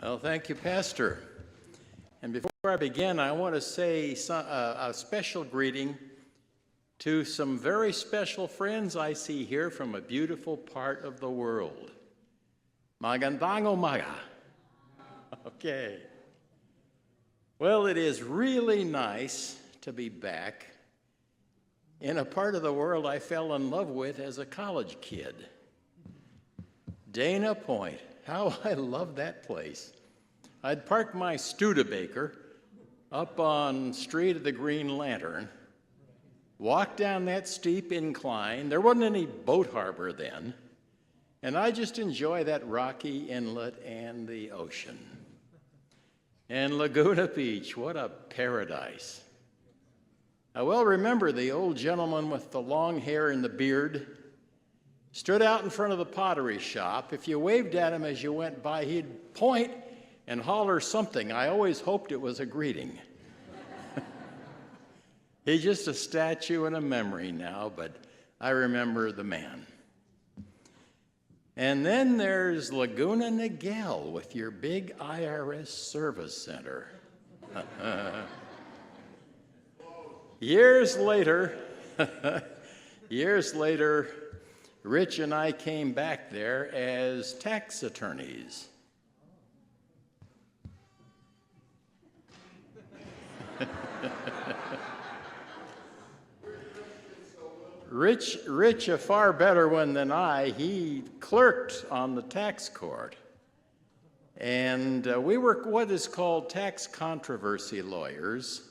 Well, thank you, Pastor. And before I begin, I want to say a special greeting to some very special friends I see here from a beautiful part of the world. Magandang umaga. Okay. Well, it is really nice to be back in a part of the world I fell in love with as a college kid. Dana Point. How I love that place. I'd park my Studebaker up on Street of the Green Lantern, walk down that steep incline. There wasn't any boat harbor then, and I just enjoy that rocky inlet and the ocean. And Laguna Beach, what a paradise. I well remember the old gentleman with the long hair and the beard stood out in front of the pottery shop. If you waved at him as you went by, he'd point and holler something. I always hoped it was a greeting. He's just a statue and a memory now, but I remember the man. And then there's Laguna Niguel with your big IRS service center. Years later, Rich and I came back there as tax attorneys. Rich, a far better one than I, he clerked on the tax court. And we were what is called tax controversy lawyers,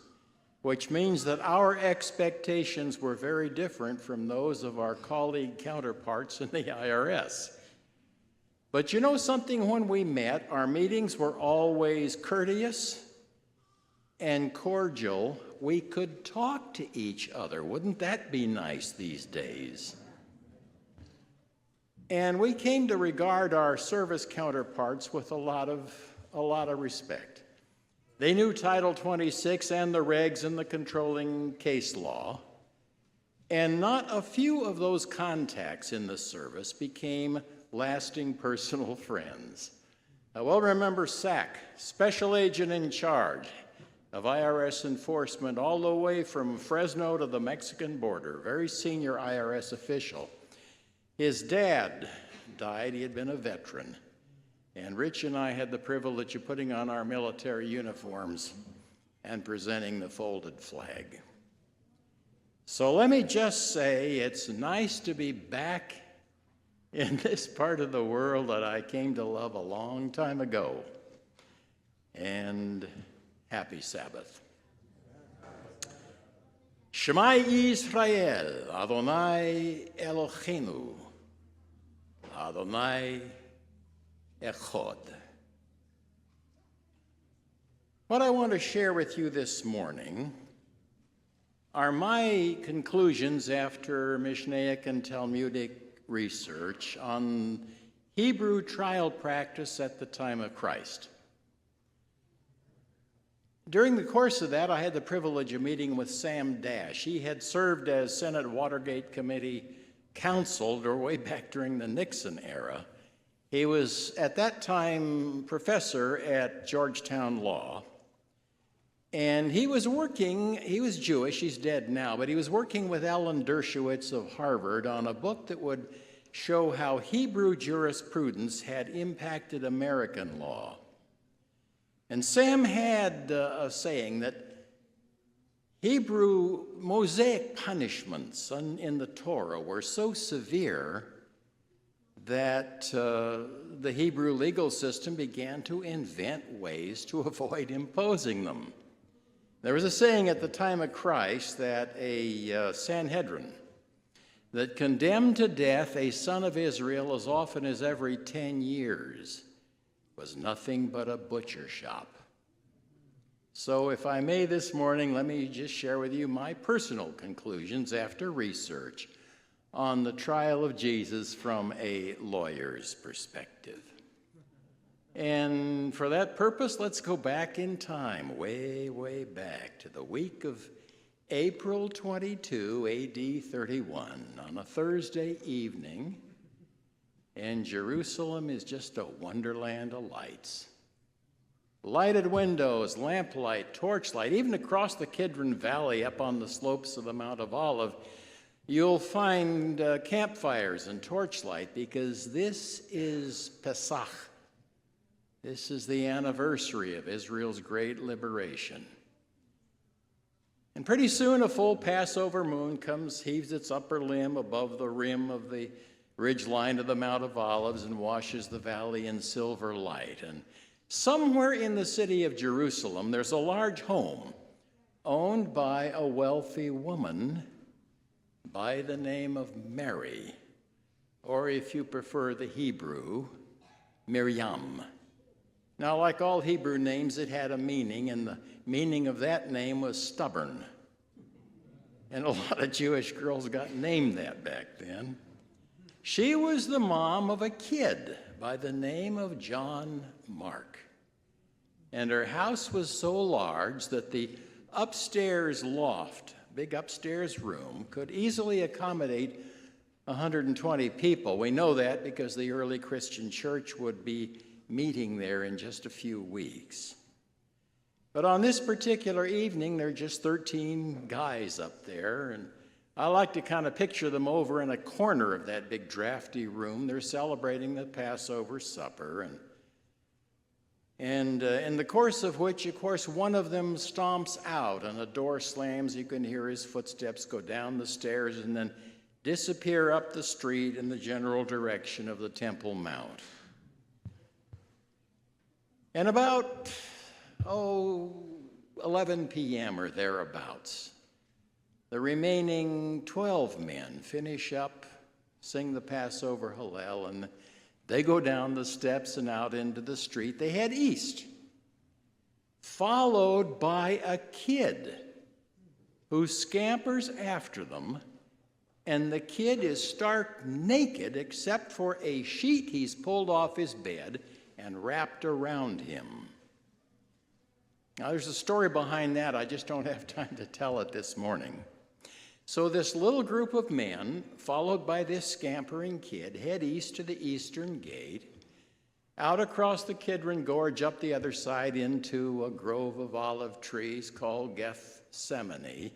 which means that our expectations were very different from those of our colleague counterparts in the IRS. But you know something, when we met, our meetings were always courteous and cordial. We could talk to each other. Wouldn't that be nice these days? And we came to regard our service counterparts with a lot of respect. They knew Title 26 and the regs and the controlling case law, and not a few of those contacts in the service became lasting personal friends. I well remember Sack, special agent in charge of IRS enforcement all the way from Fresno to the Mexican border, very senior IRS official. His dad died, he had been a veteran, and Rich and I had the privilege of putting on our military uniforms and presenting the folded flag. So let me just say, it's nice to be back in this part of the world that I came to love a long time ago. And happy Sabbath. Shema Yisrael, Adonai Eloheinu, Adonai Echad. What I want to share with you this morning are my conclusions after Mishnaic and Talmudic research on Hebrew trial practice at the time of Christ. During the course of that, I had the privilege of meeting with Sam Dash. He had served as Senate Watergate Committee counsel way back during the Nixon era. He was, at that time, professor at Georgetown Law. And he was Jewish, he's dead now, but he was working with Alan Dershowitz of Harvard on a book that would show how Hebrew jurisprudence had impacted American law. And Sam had a saying that Hebrew Mosaic punishments in the Torah were so severe that the Hebrew legal system began to invent ways to avoid imposing them. There was a saying at the time of Christ that a Sanhedrin that condemned to death a son of Israel as often as every 10 years was nothing but a butcher shop. So if I may this morning, let me just share with you my personal conclusions after research on the trial of Jesus from a lawyer's perspective. And for that purpose, let's go back in time, way, way back to the week of April 22, AD 31, on a Thursday evening, and Jerusalem is just a wonderland of lights. Lighted windows, lamplight, torchlight, even across the Kidron Valley up on the slopes of the Mount of Olive, you'll find campfires and torchlight because this is Pesach. This is the anniversary of Israel's great liberation. And pretty soon a full Passover moon heaves its upper limb above the rim of the ridge line of the Mount of Olives and washes the valley in silver light. And somewhere in the city of Jerusalem, there's a large home owned by a wealthy woman by the name of Mary, or if you prefer the Hebrew, Miriam. Now, like all Hebrew names, it had a meaning, and the meaning of that name was stubborn. And a lot of Jewish girls got named that back then. She was the mom of a kid by the name of John Mark. And her house was so large that the upstairs loft, big upstairs room, could easily accommodate 120 people. We know that because the early Christian church would be meeting there in just a few weeks. But on this particular evening, there are just 13 guys up there, and I like to kind of picture them over in a corner of that big drafty room. They're celebrating the Passover supper, and in the course of which, of course, one of them stomps out, and a door slams. You can hear his footsteps go down the stairs and then disappear up the street in the general direction of the Temple Mount. And about, 11 p.m. or thereabouts, the remaining 12 men finish up, sing the Passover Hallel, and they go down the steps and out into the street. They head east, followed by a kid who scampers after them, and the kid is stark naked except for a sheet he's pulled off his bed and wrapped around him. Now, there's a story behind that. I just don't have time to tell it this morning. So this little group of men, followed by this scampering kid, head east to the eastern gate, out across the Kidron Gorge, up the other side into a grove of olive trees called Gethsemane,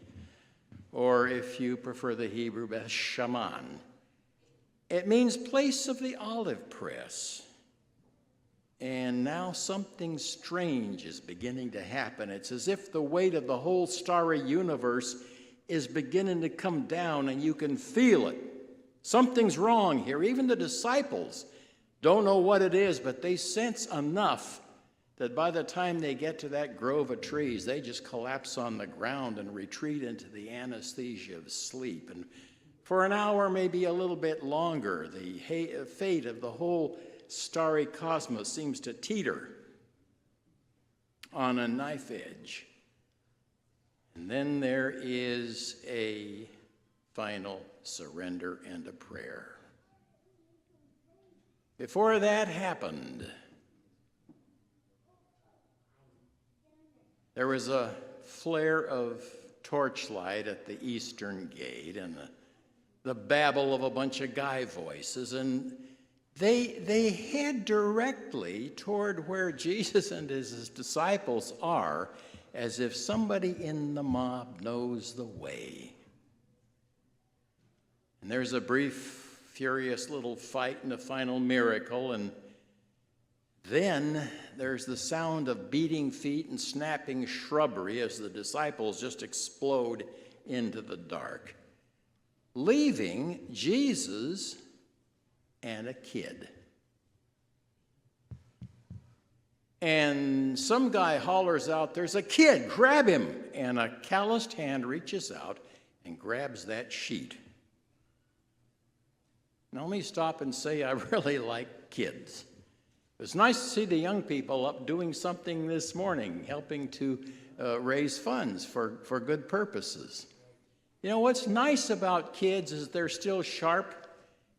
or if you prefer the Hebrew, Beth Shaman. It means place of the olive press. And now something strange is beginning to happen. It's as if the weight of the whole starry universe is beginning to come down, and you can feel it. Something's wrong here. Even the disciples don't know what it is, but they sense enough that by the time they get to that grove of trees, they just collapse on the ground and retreat into the anesthesia of sleep. And for an hour, maybe a little bit longer, the fate of the whole starry cosmos seems to teeter on a knife edge. And then there is a final surrender and a prayer. Before that happened, there was a flare of torchlight at the eastern gate and the babble of a bunch of guy voices, and they head directly toward where Jesus and his disciples are, as if somebody in the mob knows the way. And there's a brief, furious little fight and a final miracle, and then there's the sound of beating feet and snapping shrubbery as the disciples just explode into the dark, leaving Jesus and a kid. And some guy hollers out, "There's a kid, grab him!" And a calloused hand reaches out and grabs that sheet. Now let me stop and say I really like kids. It was nice to see the young people up doing something this morning, helping to raise funds for good purposes. You know, what's nice about kids is they're still sharp.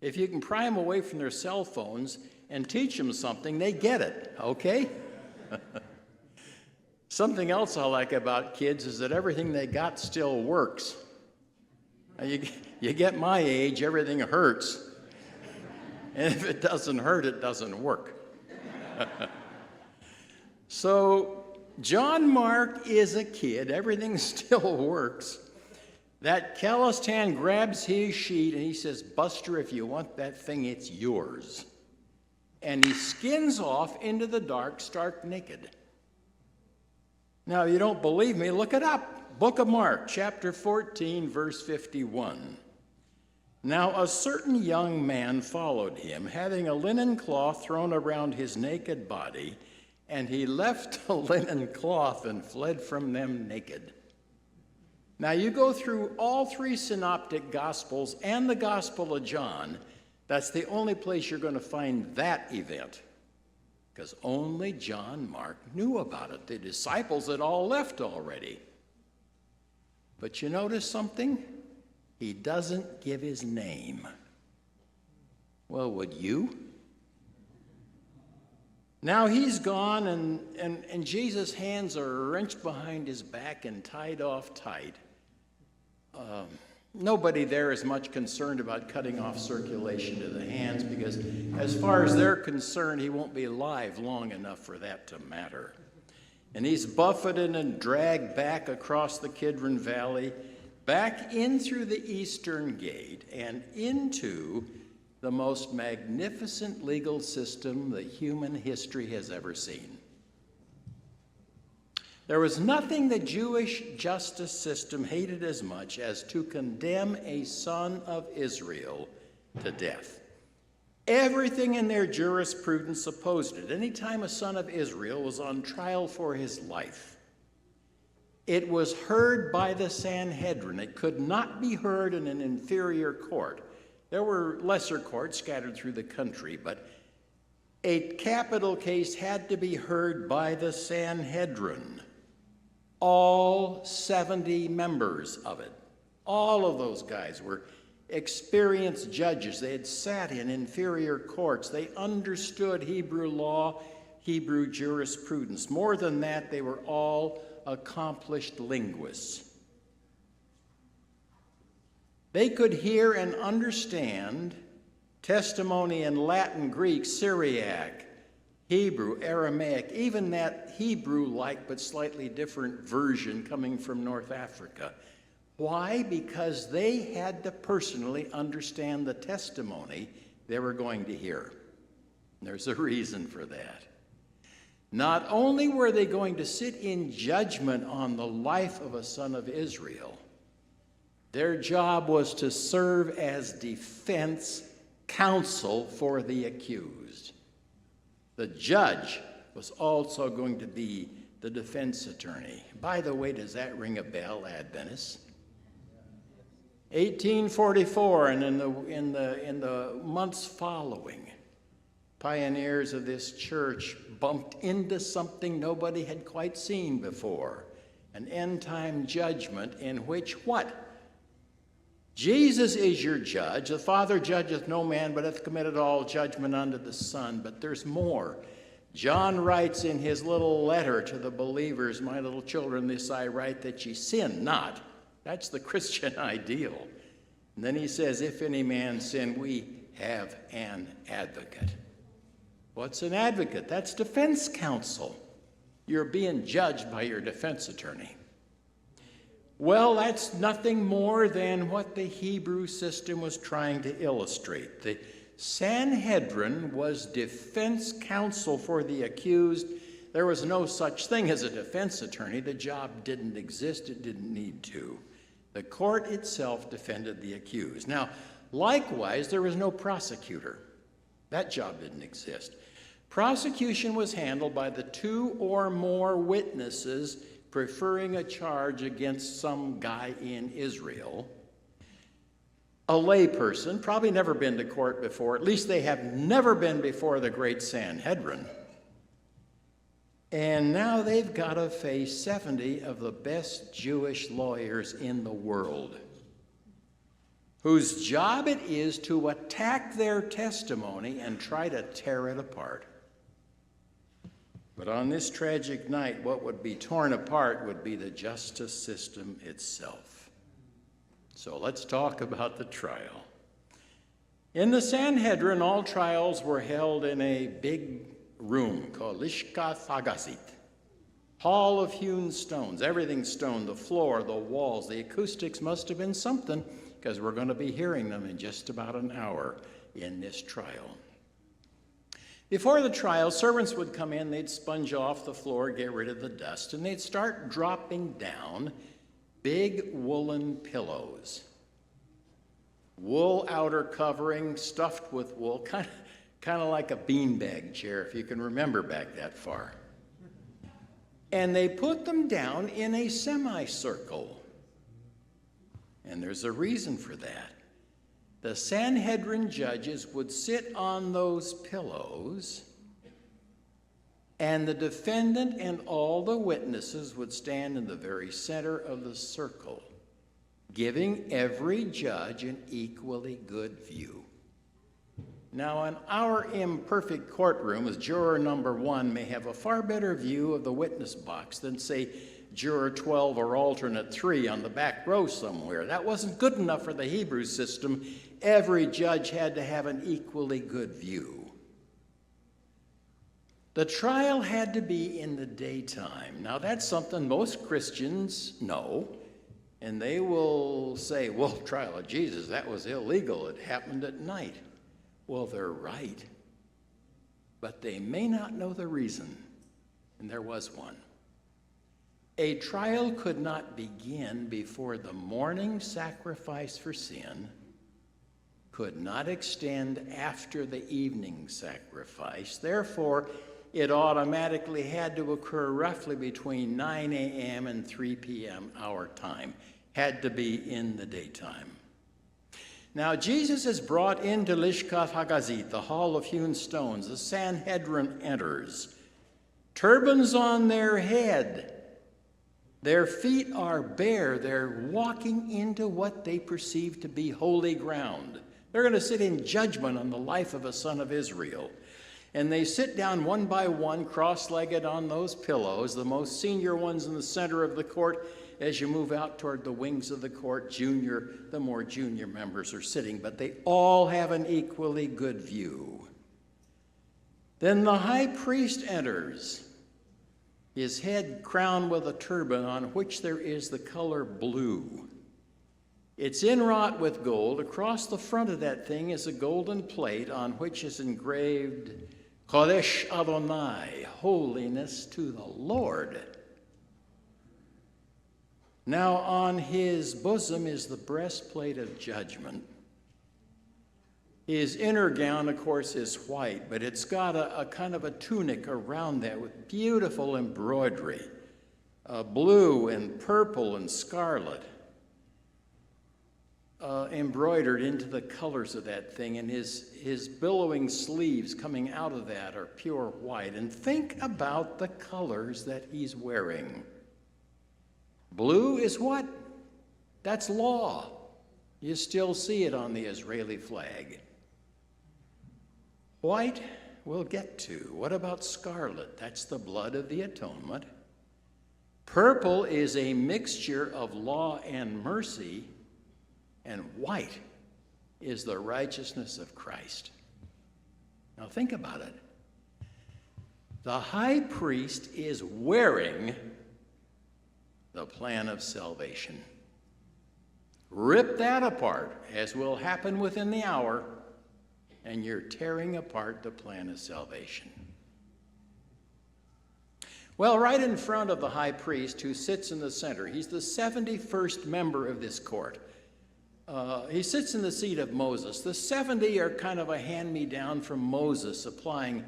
If you can pry them away from their cell phones and teach them something, they get it, okay? Something else I like about kids is that everything they got still works. Now, you get my age, everything hurts. And if it doesn't hurt, it doesn't work. So John Mark is a kid. Everything still works. That calloused hand grabs his sheet and he says, "Buster, if you want that thing, it's yours." And he skins off into the dark, stark naked. Now, if you don't believe me, look it up. Book of Mark, chapter 14, verse 51. Now, a certain young man followed him, having a linen cloth thrown around his naked body, and he left the linen cloth and fled from them naked. Now, you go through all three synoptic gospels and the Gospel of John, that's the only place you're going to find that event, because only John Mark knew about it. The disciples had all left already. But you notice something? He doesn't give his name. Well, would you? Now he's gone, and Jesus' hands are wrenched behind his back and tied off tight. Nobody there is much concerned about cutting off circulation to the hands, because as far as they're concerned, he won't be alive long enough for that to matter. And he's buffeted and dragged back across the Kidron Valley, back in through the eastern gate, and into the most magnificent legal system that human history has ever seen. There was nothing the Jewish justice system hated as much as to condemn a son of Israel to death. Everything in their jurisprudence opposed it. Anytime a son of Israel was on trial for his life, it was heard by the Sanhedrin. It could not be heard in an inferior court. There were lesser courts scattered through the country, but a capital case had to be heard by the Sanhedrin. All 70 members of it. All of those guys were experienced judges. They had sat in inferior courts. They understood Hebrew law, Hebrew jurisprudence. More than that, they were all accomplished linguists. They could hear and understand testimony in Latin, Greek, Syriac, Hebrew, Aramaic, even that Hebrew-like but slightly different version coming from North Africa. Why? Because they had to personally understand the testimony they were going to hear. There's a reason for that. Not only were they going to sit in judgment on the life of a son of Israel, their job was to serve as defense counsel for the accused. The judge was also going to be the defense attorney. By the way, does that ring a bell, Adventists? 1844, and in the months following, pioneers of this church bumped into something nobody had quite seen before, an end-time judgment in which what? Jesus is your judge. The Father judgeth no man, but hath committed all judgment unto the Son. But there's more. John writes in his little letter to the believers, "My little children, this I write, that ye sin not." That's the Christian ideal. And then he says, "If any man sin, we have an advocate." What's an advocate? That's defense counsel. You're being judged by your defense attorney. Well, that's nothing more than what the Hebrew system was trying to illustrate. The Sanhedrin was defense counsel for the accused. There was no such thing as a defense attorney. The job didn't exist. It didn't need to. The court itself defended the accused. Now, likewise, there was no prosecutor. That job didn't exist. Prosecution was handled by the two or more witnesses preferring a charge against some guy in Israel. A layperson, probably never been to court before, at least they have never been before the great Sanhedrin. And now they've got to face 70 of the best Jewish lawyers in the world, whose job it is to attack their testimony and try to tear it apart. But on this tragic night, what would be torn apart would be the justice system itself. So let's talk about the trial. In the Sanhedrin, all trials were held in a big room called Lishkath Hagazit. Hall of hewn stones, everything stone, the floor, the walls, the acoustics must have been something, because we're going to be hearing them in just about an hour in this trial. Before the trial, servants would come in, they'd sponge off the floor, get rid of the dust, and they'd start dropping down big woolen pillows. Wool outer covering stuffed with wool, kind of like a beanbag chair, if you can remember back that far. And they put them down in a semicircle. And there's a reason for that. The Sanhedrin judges would sit on those pillows, and the defendant and all the witnesses would stand in the very center of the circle, giving every judge an equally good view. Now, in our imperfect courtrooms, juror number 1 may have a far better view of the witness box than, say, juror 12 or alternate 3 on the back row somewhere. That wasn't good enough for the Hebrew system. Every judge had to have an equally good view. The trial had to be in the daytime. Now, that's something most Christians know, and they will say, well, trial of Jesus, that was illegal. It happened at night. Well, they're right, but they may not know the reason, and there was one. A trial could not begin before the morning sacrifice for sin, could not extend after the evening sacrifice. Therefore, it automatically had to occur roughly between 9 a.m. and 3 p.m. our time. Had to be in the daytime. Now, Jesus is brought into Lishkat Hagazit, the hall of hewn stones. The Sanhedrin enters. Turbans on their head. Their feet are bare. They're walking into what they perceive to be holy ground. They're going to sit in judgment on the life of a son of Israel. And they sit down one by one, cross-legged on those pillows, the most senior ones in the center of the court. As you move out toward the wings of the court, the more junior members are sitting, but they all have an equally good view. Then the high priest enters, his head crowned with a turban on which there is the color blue. It's inwrought with gold. Across the front of that thing is a golden plate on which is engraved, Kodesh Adonai, holiness to the Lord. Now on his bosom is the breastplate of judgment. His inner gown, of course, is white, but it's got a kind of a tunic around that with beautiful embroidery, blue and purple and scarlet, embroidered into the colors of that thing, and his billowing sleeves coming out of that are pure white. And think about the colors that he's wearing. Blue is what? That's law. You still see it on the Israeli flag. White, we'll get to. What about scarlet? That's the blood of the atonement. Purple is a mixture of law and mercy, and white is the righteousness of Christ. Now think about it. The high priest is wearing the plan of salvation. Rip that apart, as will happen within the hour, and you're tearing apart the plan of salvation. Well, right in front of the high priest, who sits in the center, he's the 71st member of this court. He sits in the seat of Moses. The 70 are kind of a hand-me-down from Moses, applying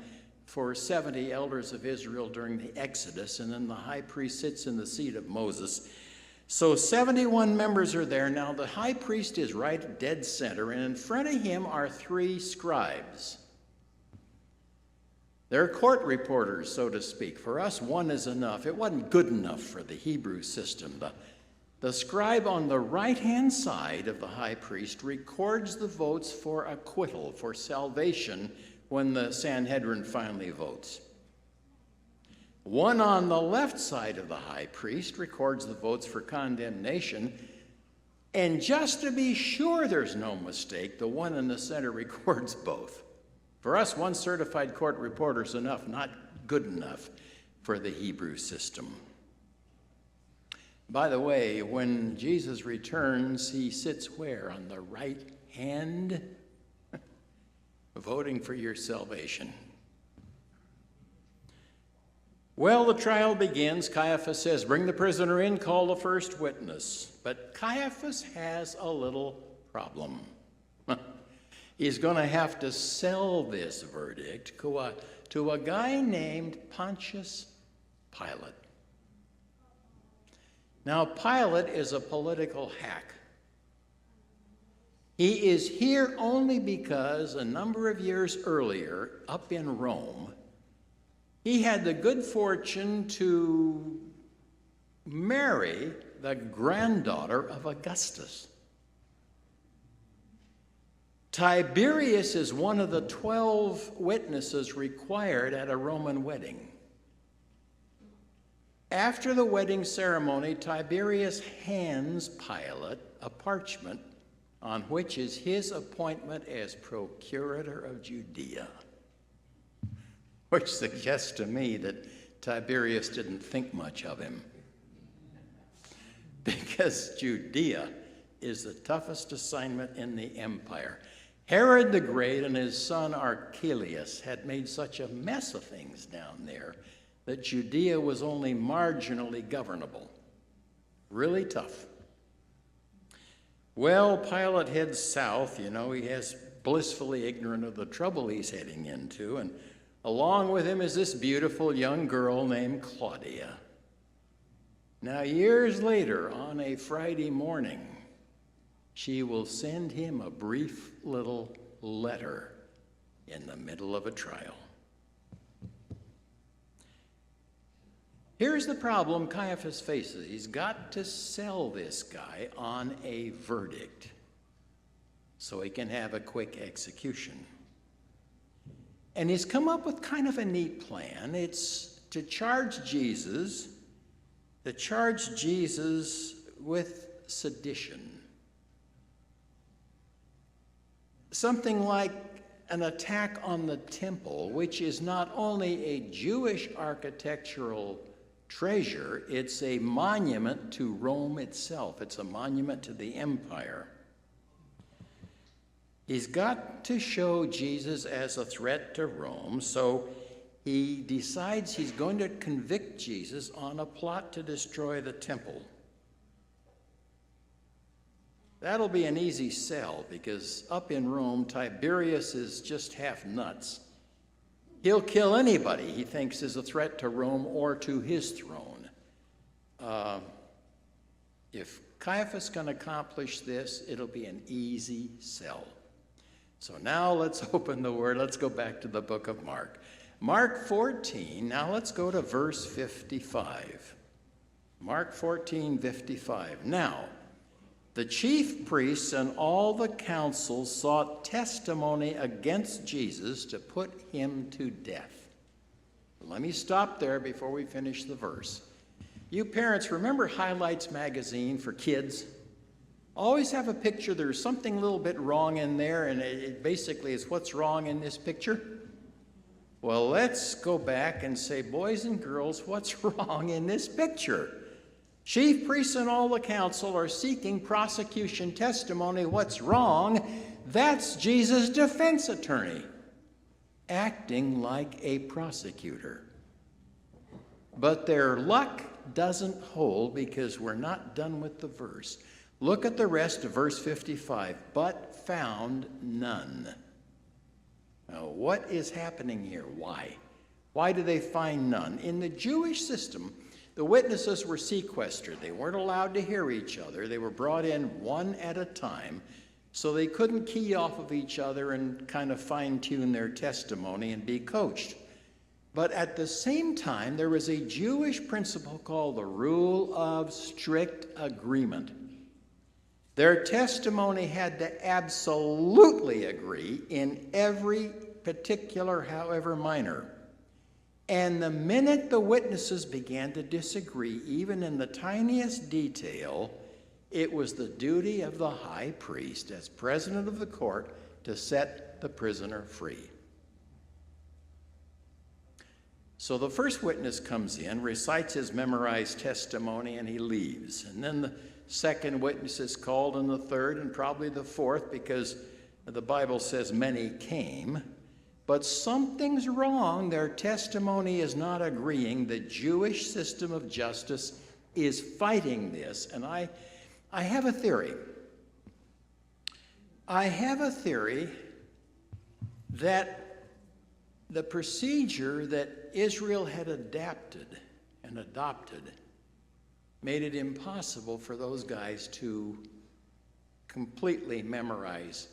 for 70 elders of Israel during the Exodus, and then the high priest sits in the seat of Moses. So 71 members are there. Now the high priest is right dead center, and in front of him are 3 scribes. They're court reporters, so to speak. For us, 1 is enough. It wasn't good enough for the Hebrew system. The scribe on the right-hand side of the high priest records the votes for acquittal, for salvation, when the Sanhedrin finally votes. 1 on the left side of the high priest records the votes for condemnation, and just to be sure there's no mistake, the 1 in the center records both. For us, 1 certified court reporter is enough, not good enough. for the Hebrew system. By the way, when Jesus returns, he sits where? On the right hand? Voting for your salvation. Well, the trial begins. Caiaphas says, bring the prisoner in, call the first witness. But Caiaphas has a little problem. He's going to have to sell this verdict to a guy named Pontius Pilate. Now, Pilate is a political hack. He is here only because a number of years earlier, up in Rome, he had the good fortune to marry the granddaughter of Augustus. Tiberius is one of the 12 witnesses required at a Roman wedding. After the wedding ceremony, Tiberius hands Pilate a parchment on which is his appointment as procurator of Judea, which suggests to me that Tiberius didn't think much of him, because Judea is the toughest assignment in the empire. Herod the Great and his son Archelaus had made such a mess of things down there that Judea was only marginally governable. Really tough. Well, Pilate heads south. He has blissfully ignorant of the trouble he's heading into, and along with him is this beautiful young girl named Claudia. Now, years later, on a Friday morning, she will send him a brief little letter in the middle of a trial. Here's the problem Caiaphas faces. He's got to sell this guy on a verdict so he can have a quick execution. And he's come up with kind of a neat plan. It's to charge Jesus with sedition. Something like an attack on the temple, which is not only a Jewish architectural treasure, it's a monument to Rome itself. It's a monument to the empire. He's got to show Jesus as a threat to Rome, so he decides he's going to convict Jesus on a plot to destroy the temple. That'll be an easy sell, because up in Rome, Tiberius is just half nuts. He'll kill anybody he thinks is a threat to Rome or to his throne. If Caiaphas can accomplish this, it'll be an easy sell. So now let's open the Word. Let's go back to the book of Mark. Mark 14, now let's go to verse 55. Mark 14:55. Now, the chief priests and all the council sought testimony against Jesus to put him to death. Let me stop there before we finish the verse. You parents, remember Highlights magazine for kids? Always have a picture, there's something a little bit wrong in there, and it basically is what's wrong in this picture. Well, let's go back and say, boys and girls, what's wrong in this picture? Chief priests and all the council are seeking prosecution testimony. What's wrong? That's Jesus' defense attorney, acting like a prosecutor. But their luck doesn't hold, because we're not done with the verse. Look at the rest of verse 55. But found none. Now, what is happening here? Why? Why do they find none? In the Jewish system, the witnesses were sequestered. They weren't allowed to hear each other. They were brought in one at a time, so they couldn't key off of each other and kind of fine-tune their testimony and be coached. But at the same time, there was a Jewish principle called the rule of strict agreement. Their testimony had to absolutely agree in every particular, however minor. And the minute the witnesses began to disagree, even in the tiniest detail, it was the duty of the high priest, as president of the court, to set the prisoner free. So the first witness comes in, recites his memorized testimony, and he leaves. And then the second witness is called, and the third, and probably the fourth, because the Bible says many came. But something's wrong. Their testimony is not agreeing. The Jewish system of justice is fighting this. And I have a theory. I have a theory that the procedure that Israel had adapted and adopted made it impossible for those guys to completely memorize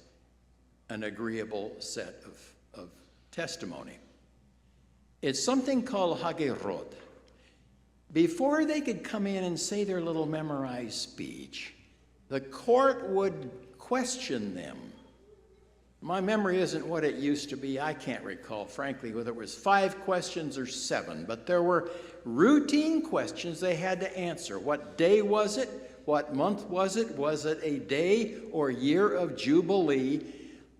an agreeable set of testimony. It's something called Hagirot. Before they could come in and say their little memorized speech, the court would question them. My memory isn't what it used to be. I can't recall, frankly, whether it was 5 questions or 7, but there were routine questions they had to answer. What day was it? What month was it? Was it a day or year of Jubilee?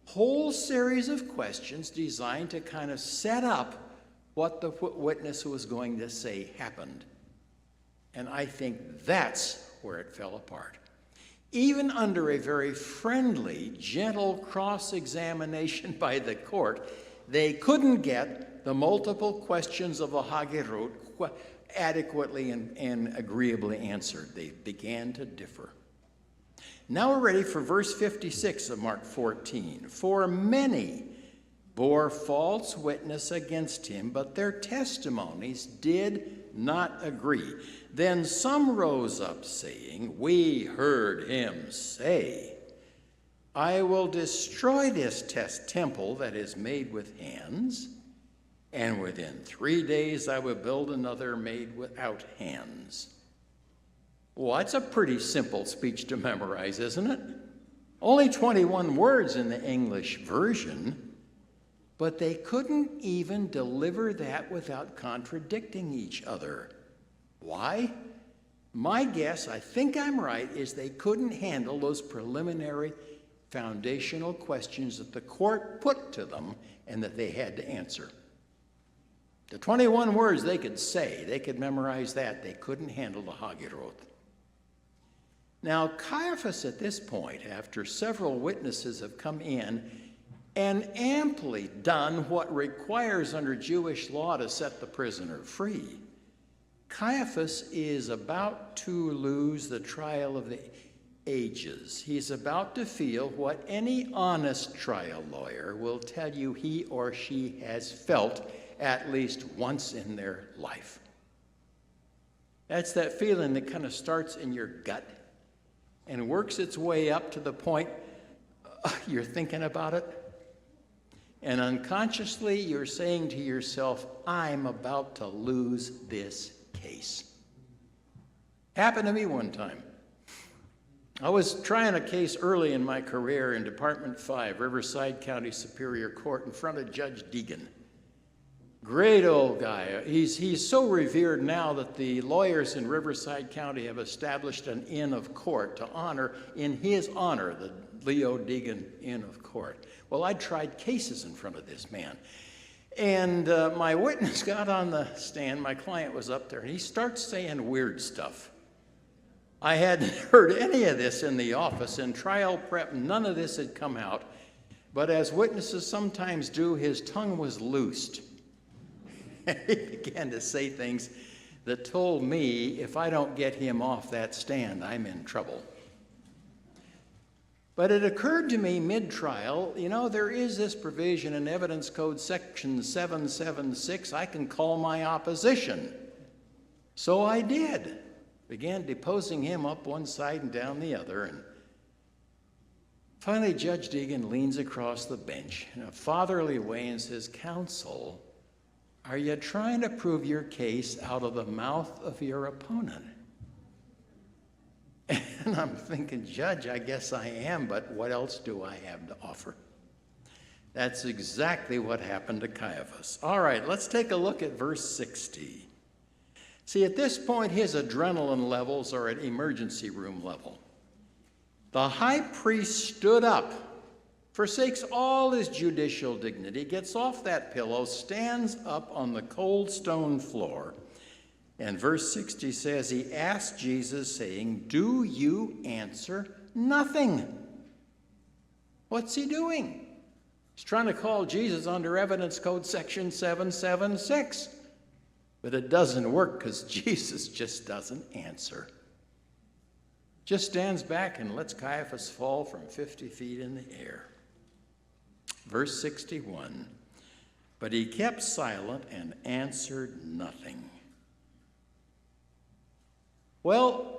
Whole series of questions designed to kind of set up what the witness was going to say happened. And I think that's where it fell apart. Even under a very friendly, gentle cross-examination by the court, they couldn't get the multiple questions of a Hagirot adequately and agreeably answered. They began to differ. Now we're ready for verse 56 of Mark 14. For many bore false witness against him, but their testimonies did not agree. Then some rose up, saying, We heard him say, I will destroy this temple that is made with hands, and within 3 days I will build another made without hands. Well, that's a pretty simple speech to memorize, isn't it? Only 21 words in the English version, but they couldn't even deliver that without contradicting each other. Why? My guess, I think I'm right, is they couldn't handle those preliminary foundational questions that the court put to them and that they had to answer. The 21 words they could say, they could memorize that. They couldn't handle the Hagirot. Now, Caiaphas at this point, after several witnesses have come in and amply done what requires under Jewish law to set the prisoner free, Caiaphas is about to lose the trial of the ages. He's about to feel what any honest trial lawyer will tell you he or she has felt at least once in their life. That's that feeling that kind of starts in your gut and works its way up to the point you're thinking about it. And unconsciously, you're saying to yourself, I'm about to lose this case. Happened to me one time. I was trying a case early in my career in Department 5, Riverside County Superior Court, in front of Judge Deegan. Great old guy. He's so revered now that the lawyers in Riverside County have established an Inn of Court to honor, in his honor, the Leo Deegan Inn of Court. Well, I tried cases in front of this man. And my witness got on the stand, my client was up there, and he starts saying weird stuff. I hadn't heard any of this in the office. In trial prep, none of this had come out. But as witnesses sometimes do, his tongue was loosed. He began to say things that told me if I don't get him off that stand, I'm in trouble. But it occurred to me mid-trial, there is this provision in Evidence Code Section 776, I can call my opposition. So I did. Began deposing him up one side and down the other. And finally, Judge Deegan leans across the bench in a fatherly way and says, Counsel, are you trying to prove your case out of the mouth of your opponent? And I'm thinking, Judge, I guess I am, but what else do I have to offer? That's exactly what happened to Caiaphas. All right, let's take a look at verse 60. See, at this point, his adrenaline levels are at emergency room level. The high priest stood up forsakes all his judicial dignity, gets off that pillow, stands up on the cold stone floor, and verse 60 says, he asked Jesus, saying, "Do you answer nothing?" What's he doing? He's trying to call Jesus under evidence code section 776. But it doesn't work because Jesus just doesn't answer. Just stands back and lets Caiaphas fall from 50 feet in the air. Verse 61, but he kept silent and answered nothing. Well,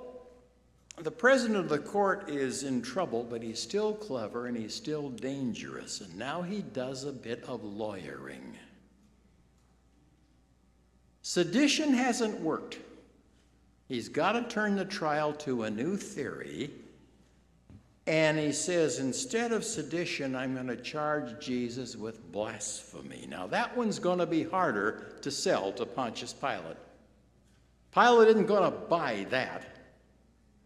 the president of the court is in trouble, but he's still clever and he's still dangerous. And now he does a bit of lawyering. Sedition hasn't worked. He's got to turn the trial to a new theory. And he says, instead of sedition, I'm going to charge Jesus with blasphemy. Now, that one's going to be harder to sell to Pontius Pilate. Pilate isn't going to buy that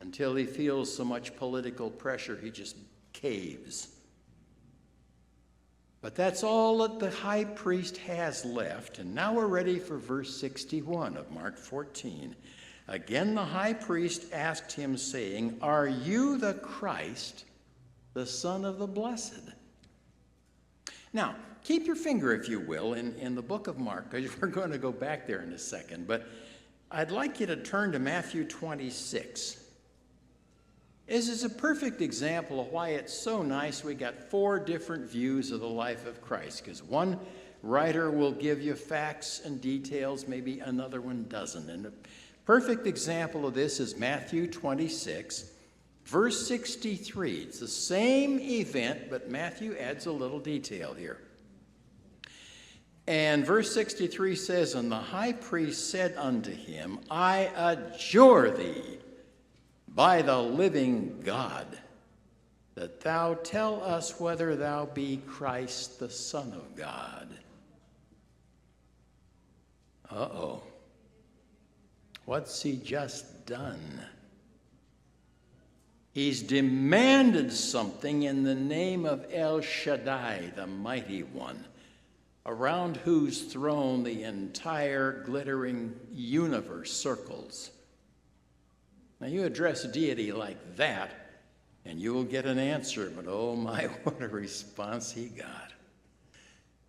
until he feels so much political pressure he just caves. But that's all that the high priest has left. And now we're ready for verse 61 of Mark 14. Again, the high priest asked him, saying, "Are you the Christ, the Son of the Blessed?" Now, keep your finger, if you will, in the book of Mark, because we're going to go back there in a second. But I'd like you to turn to Matthew 26. This is a perfect example of why it's so nice we got 4 different views of the life of Christ, because one writer will give you facts and details, maybe another one doesn't. And a perfect example of this is Matthew 26, verse 63. It's the same event, but Matthew adds a little detail here. And verse 63 says, "And the high priest said unto him, I adjure thee by the living God, that thou tell us whether thou be Christ, the Son of God." Uh-oh. What's he just done? He's demanded something in the name of El Shaddai, the Mighty One, around whose throne the entire glittering universe circles. Now, you address a deity like that, and you will get an answer, but oh my, what a response he got.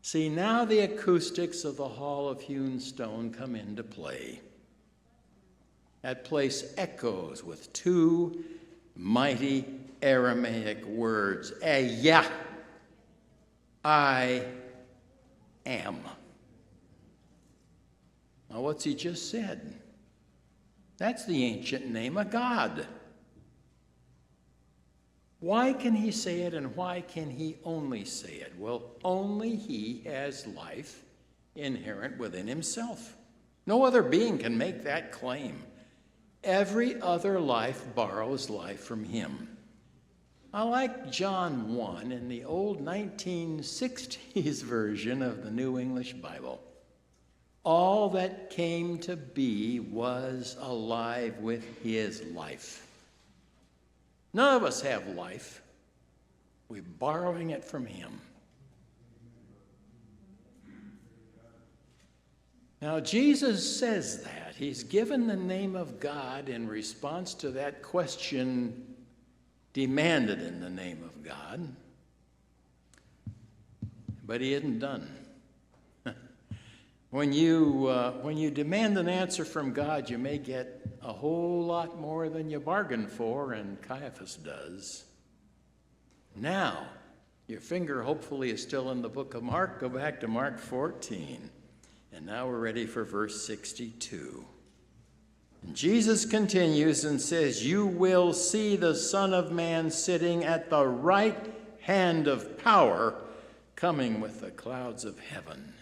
See, now the acoustics of the Hall of Hewn Stone come into play. That place echoes with 2 mighty Aramaic words, Ehyeh, I am. Now, what's he just said? That's the ancient name of God. Why can he say it, and why can he only say it? Well, only he has life inherent within himself. No other being can make that claim. Every other life borrows life from him. I like John 1 in the old 1960s version of the New English Bible. All that came to be was alive with his life. None of us have life. We're borrowing it from him. Now, Jesus says that. He's given the name of God in response to that question demanded in the name of God. But he isn't done. When you demand an answer from God, you may get a whole lot more than you bargained for, and Caiaphas does. Now, your finger hopefully is still in the book of Mark. Go back to Mark 14. And now we're ready for verse 62. And Jesus continues and says, "You will see the Son of Man sitting at the right hand of power, coming with the clouds of heaven."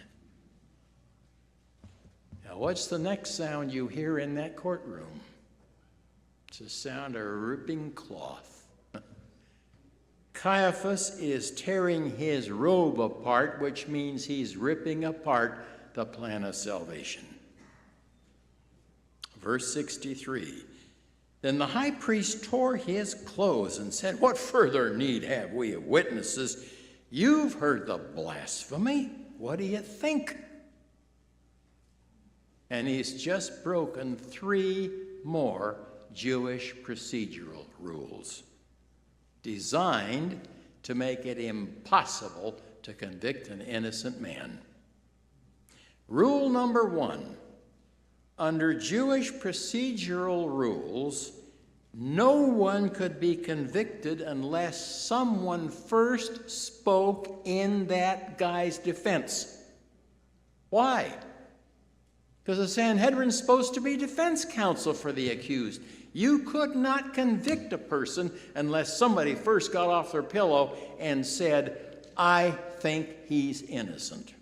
Now, what's the next sound you hear in that courtroom? It's the sound of ripping cloth. Caiaphas is tearing his robe apart, which means he's ripping apart the plan of salvation. Verse 63, "Then the high priest tore his clothes and said, What further need have we of witnesses? You've heard the blasphemy. What do you think? And he's just broken 3 more Jewish procedural rules designed to make it impossible to convict an innocent man. Rule number 1, under Jewish procedural rules, no one could be convicted unless someone first spoke in that guy's defense. Why? Because the Sanhedrin's supposed to be defense counsel for the accused. You could not convict a person unless somebody first got off their pillow and said, I think he's innocent.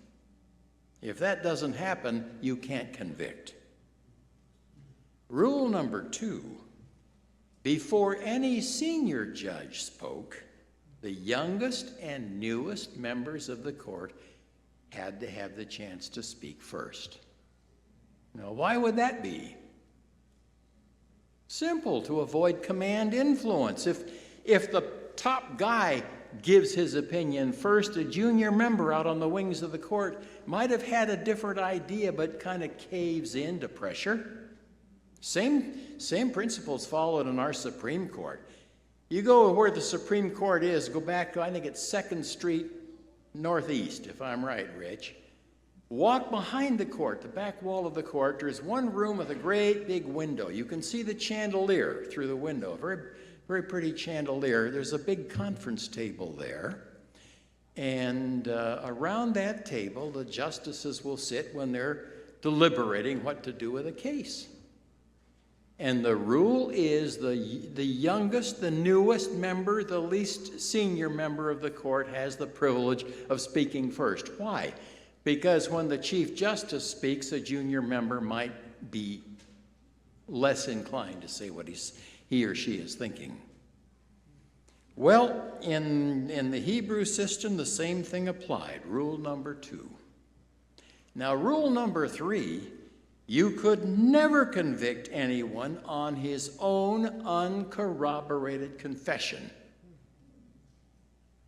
If that doesn't happen, you can't convict. Rule number 2, before any senior judge spoke, the youngest and newest members of the court had to have the chance to speak first. Now, why would that be? Simple, to avoid command influence. If the top guy gives his opinion first, a junior member out on the wings of the court might have had a different idea but kind of caves into pressure. Same principles followed in our Supreme Court. You go where the Supreme Court is, go back, I think it's 2nd Street Northeast, if I'm right, Rich. Walk behind the court, the back wall of the court. There's one room with a great big window. You can see the chandelier through the window, a very, very pretty chandelier. There's a big conference table there. And around that table, the justices will sit when they're deliberating what to do with a case. And the rule is the youngest, the newest member, the least senior member of the court has the privilege of speaking first. Why? Because when the Chief Justice speaks, a junior member might be less inclined to say what he or she is thinking. Well, in the Hebrew system, the same thing applied. Rule number 2. Now, rule number 3, you could never convict anyone on his own uncorroborated confession.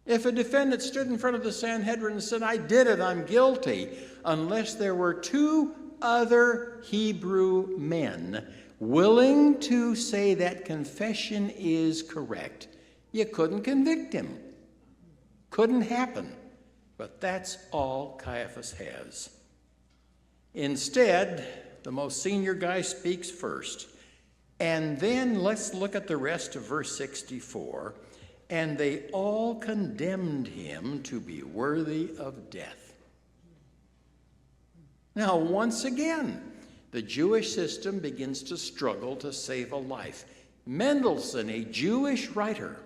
If a defendant stood in front of the Sanhedrin and said, I did it, I'm guilty, unless there were 2 other Hebrew men willing to say that confession is correct, you couldn't convict him. Couldn't happen. But that's all Caiaphas has. Instead, the most senior guy speaks first. And then let's look at the rest of verse 64. And they all condemned him to be worthy of death. Now, once again, the Jewish system begins to struggle to save a life. Mendelssohn, a Jewish writer,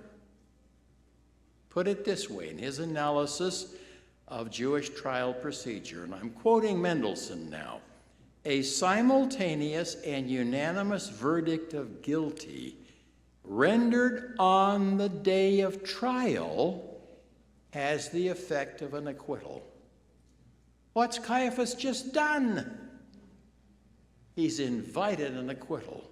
put it this way in his analysis of Jewish trial procedure, and I'm quoting Mendelssohn now, a simultaneous and unanimous verdict of guilty rendered on the day of trial has the effect of an acquittal. What's Caiaphas just done? He's invited an acquittal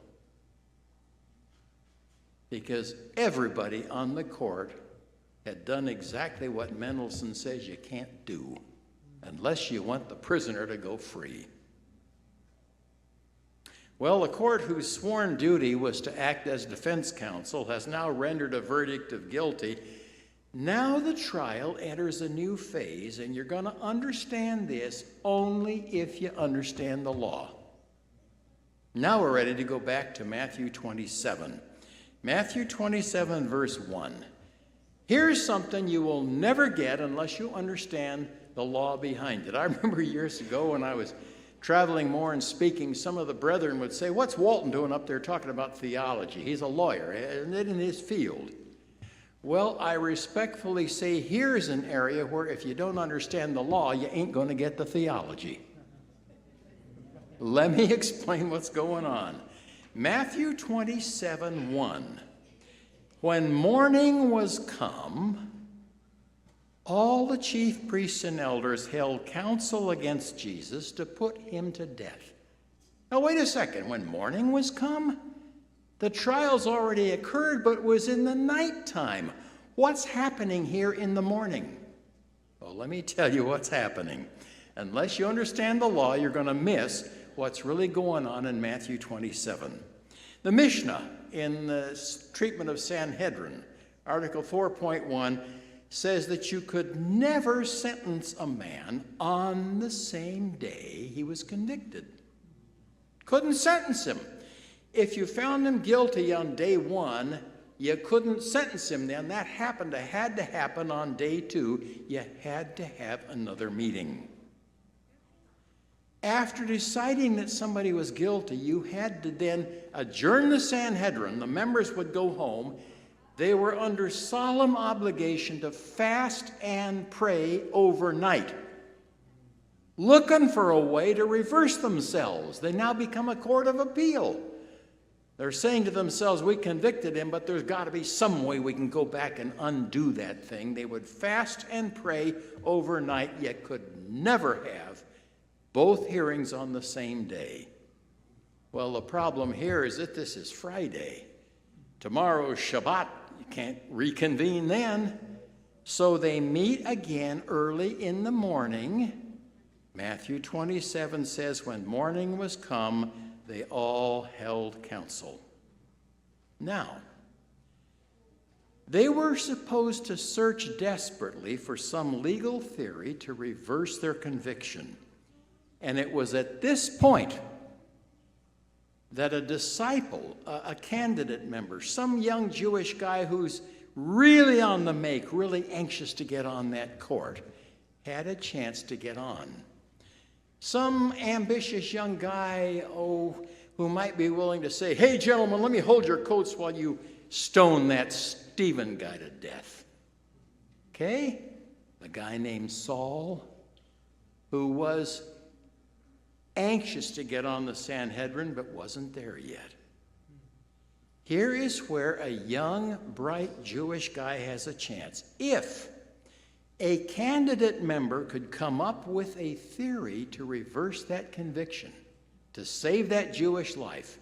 because everybody on the court had done exactly what Mendelssohn says you can't do unless you want the prisoner to go free. Well, the court whose sworn duty was to act as defense counsel has now rendered a verdict of guilty. Now the trial enters a new phase, and you're going to understand this only if you understand the law. Now we're ready to go back to Matthew 27. Matthew 27, verse 1. Here's something you will never get unless you understand the law behind it. I remember years ago when I was traveling more and speaking, some of the brethren would say, what's Walton doing up there talking about theology? He's a lawyer, isn't it, in his field? Well, I respectfully say here's an area where if you don't understand the law, you ain't going to get the theology. Let me explain what's going on. Matthew 27, 1. When morning was come, all the chief priests and elders held counsel against Jesus to put him to death. Now, wait a second. When morning was come? The trial's already occurred, but it was in the nighttime. What's happening here in the morning? Well, let me tell you what's happening. Unless you understand the law, you're going to miss what's really going on in Matthew 27. The Mishnah in the treatment of Sanhedrin, Article 4.1, says that you could never sentence a man on the same day he was convicted. Couldn't sentence him. If you found him guilty on day one, you couldn't sentence him then. That had to happen on day two. You had to have another meeting. After deciding that somebody was guilty, you had to then adjourn the Sanhedrin. The members would go home. They were under solemn obligation to fast and pray overnight, looking for a way to reverse themselves. They now become a court of appeal. They're saying to themselves, we convicted him, but there's got to be some way we can go back and undo that thing. They would fast and pray overnight, yet could never have both hearings on the same day. Well, the problem here is that this is Friday. Tomorrow's Shabbat. You can't reconvene then. So they meet again early in the morning. Matthew 27 says, when morning was come, they all held council. Now, they were supposed to search desperately for some legal theory to reverse their conviction. And it was at this point that a disciple, a candidate member, some young Jewish guy who's really on the make, really anxious to get on that court, had a chance to get on. Some ambitious young guy, who might be willing to say, hey, gentlemen, let me hold your coats while you stone that Stephen guy to death. Okay? A guy named Saul, who was anxious to get on the Sanhedrin, but wasn't there yet. Here is where a young, bright Jewish guy has a chance. If a candidate member could come up with a theory to reverse that conviction, to save that Jewish life,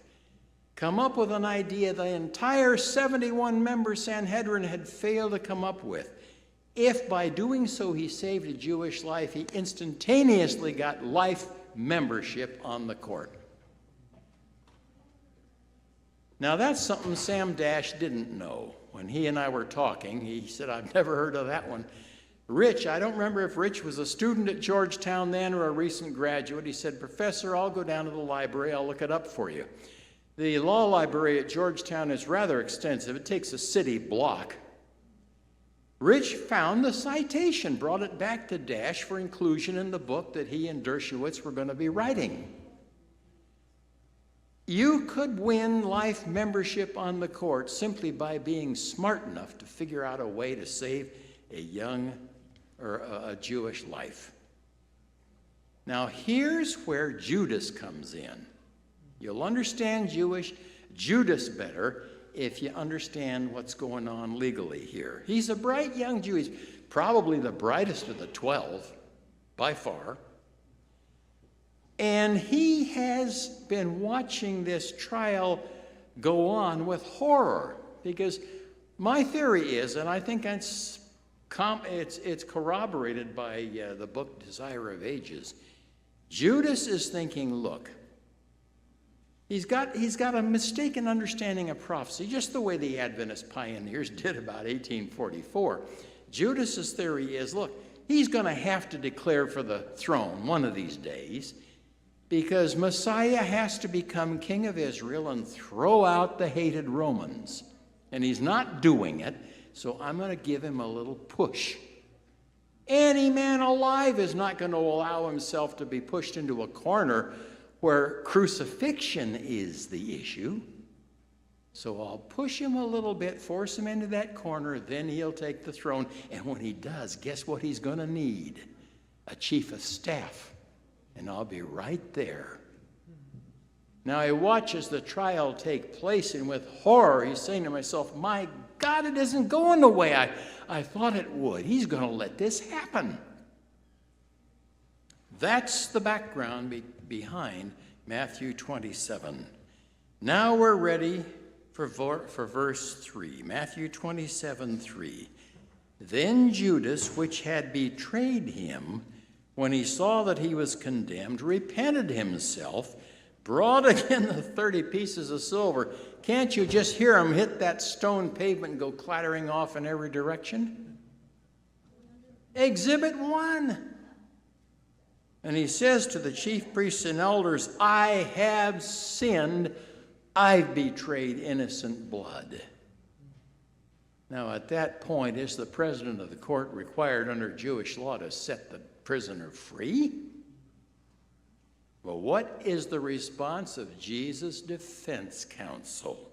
come up with an idea the entire 71-member Sanhedrin had failed to come up with. If by doing so he saved a Jewish life, he instantaneously got life membership on the court. Now that's something Sam Dash didn't know. When he and I were talking, he said, I've never heard of that one. Rich, I don't remember if Rich was a student at Georgetown then or a recent graduate. He said, Professor, I'll go down to the library. I'll look it up for you. The law library at Georgetown is rather extensive. It takes a city block. Rich found the citation, brought it back to Dash for inclusion in the book that he and Dershowitz were going to be writing. You could win life membership on the court simply by being smart enough to figure out a way to save a young or a Jewish life. Now here's where Judas comes in. You'll understand Judas better if you understand what's going on legally here. He's a bright young Jew. He's probably the brightest of the 12, by far. And he has been watching this trial go on with horror, because my theory is, and I think it's corroborated by the book Desire of Ages, Judas is thinking, look, he's got a mistaken understanding of prophecy, just the way the Adventist pioneers did about 1844. Judas's theory is, look, he's going to have to declare for the throne one of these days, because Messiah has to become king of Israel and throw out the hated Romans. And he's not doing it, so I'm going to give him a little push. Any man alive is not going to allow himself to be pushed into a corner where crucifixion is the issue. So I'll push him a little bit, force him into that corner, then he'll take the throne. And when he does, guess what he's going to need? A chief of staff. And I'll be right there. Now he watches the trial take place, and with horror he's saying to himself, my God, it isn't going the way I thought it would. He's going to let this happen. That's the background behind Matthew 27. Now we're ready for verse 3. Matthew 27:3. Then Judas, which had betrayed him, when he saw that he was condemned, repented himself, brought again the 30 pieces of silver. Can't you just hear him hit that stone pavement and go clattering off in every direction? Exhibit 1. And he says to the chief priests and elders, I have sinned. I've betrayed innocent blood. Now, at that point, is the president of the court required under Jewish law to set the prisoner free? Well, what is the response of Jesus' defense counsel?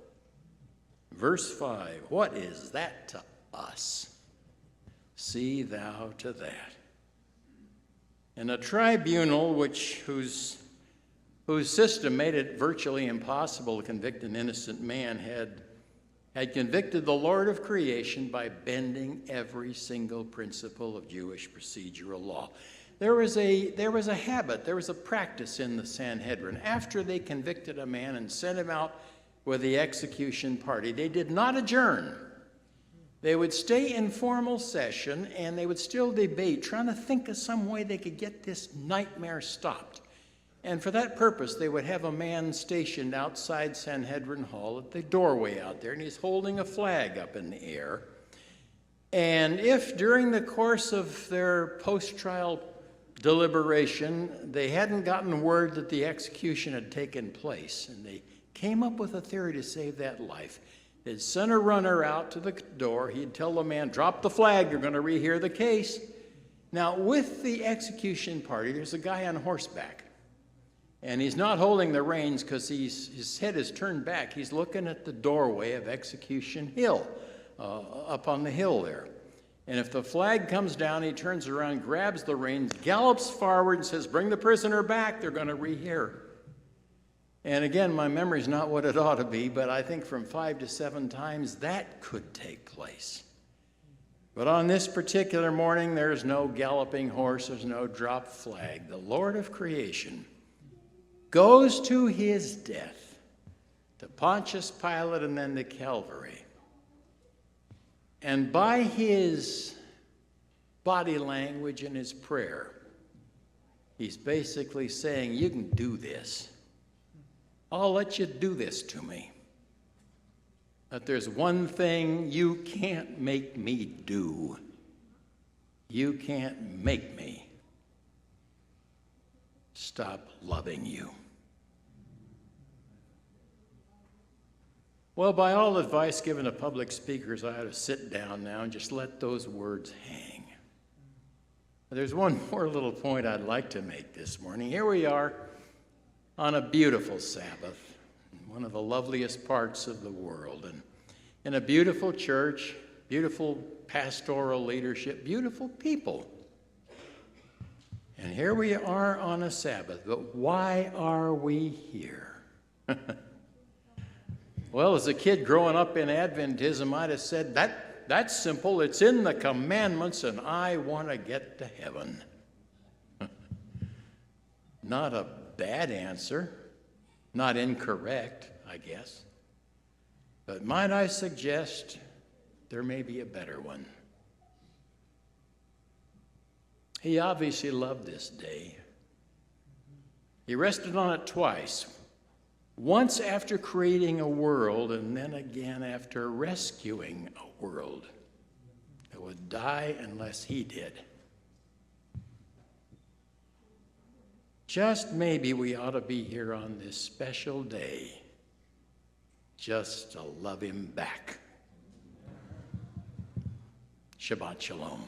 Verse 5, what is that to us? See thou to that. And a tribunal whose system made it virtually impossible to convict an innocent man had convicted the Lord of creation by bending every single principle of Jewish procedural law. There was a habit, there was a practice in the Sanhedrin. After they convicted a man and sent him out with the execution party, they did not adjourn. They would stay in formal session and they would still debate, trying to think of some way they could get this nightmare stopped. And for that purpose, they would have a man stationed outside Sanhedrin Hall at the doorway out there, and he's holding a flag up in the air. And if during the course of their post-trial deliberation, they hadn't gotten word that the execution had taken place, and they came up with a theory to save that life, they'd send a runner out to the door. He'd tell the man, drop the flag, you're going to rehear the case. Now, with the execution party, there's a guy on horseback. And he's not holding the reins because his head is turned back. He's looking at the doorway of Execution Hill, up on the hill there. And if the flag comes down, he turns around, grabs the reins, gallops forward, and says, bring the prisoner back, they're going to rehear. And again, my memory's not what it ought to be, but I think from 5 to 7 times that could take place. But on this particular morning, there's no galloping horse, there's no dropped flag. The Lord of creation goes to his death, to Pontius Pilate and then to Calvary. And by his body language and his prayer, he's basically saying, you can do this. I'll let you do this to me. But there's one thing you can't make me do. You can't make me stop loving you. Well, by all advice given to public speakers, I ought to sit down now and just let those words hang. There's one more little point I'd like to make this morning. Here we are on a beautiful Sabbath, one of the loveliest parts of the world, and in a beautiful church, beautiful pastoral leadership, beautiful people. And here we are on a Sabbath, but why are we here? Well, as a kid growing up in Adventism, I'd have said, that's simple. It's in the commandments, and I want to get to heaven. Not a bad answer, not incorrect, I guess. But might I suggest there may be a better one? He obviously loved this day. He rested on it twice. Once after creating a world, and then again after rescuing a world that would die unless he did. Just maybe we ought to be here on this special day just to love him back. Shabbat Shalom.